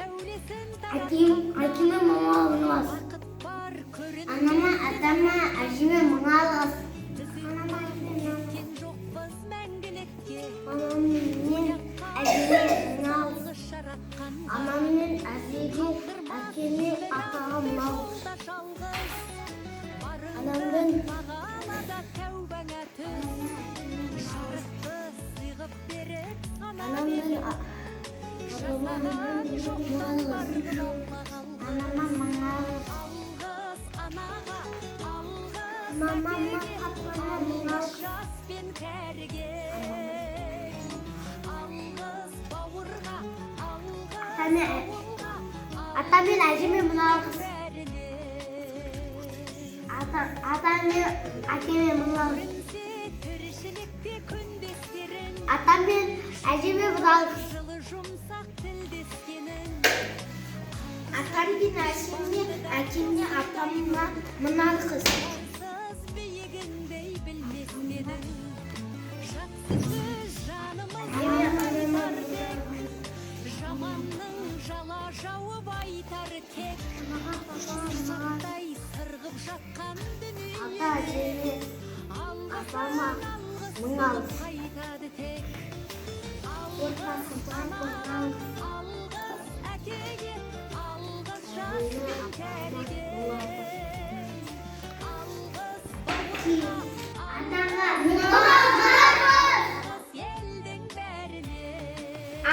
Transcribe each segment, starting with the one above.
Әкеме мұңа алыңыз. Анама, атама, әжеме мұңа алыңыз. Анаммен әжеме мұңа алыңыз. Анаммен әжеге, әкеме, атаға мұңа алыңыз. Анаммен атамен әжеме мұңа алыңыз. Атамен әкеме мұңа алыңыз. Атамен әжеме мұңа алыңыз. Атамен әжеме, әкеме, атама мұңа алыңыз. Жауып айтар тек сырдай сырғып жатқан дүние Ата әжеме, атама мұңа алыңыз. айтады тек Алғыс әкеге, алғыс жас пен кәріге, алғыс анаға мұңа алыңыз. елдің бәріне.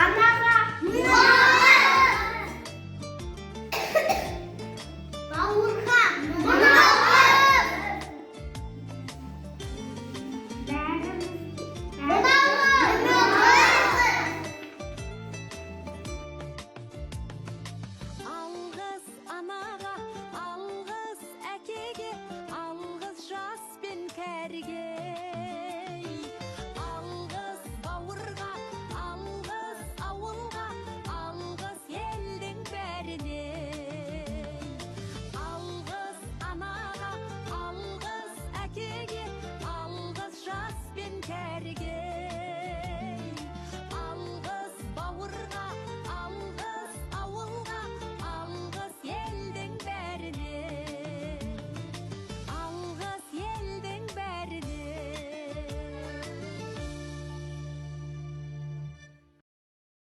Анаға мұңа алыңыз. Бауырға мұңа алыңыз. Мұңа Алғыс анаға, алғыс әкеге, алғыс жас пен кәріге,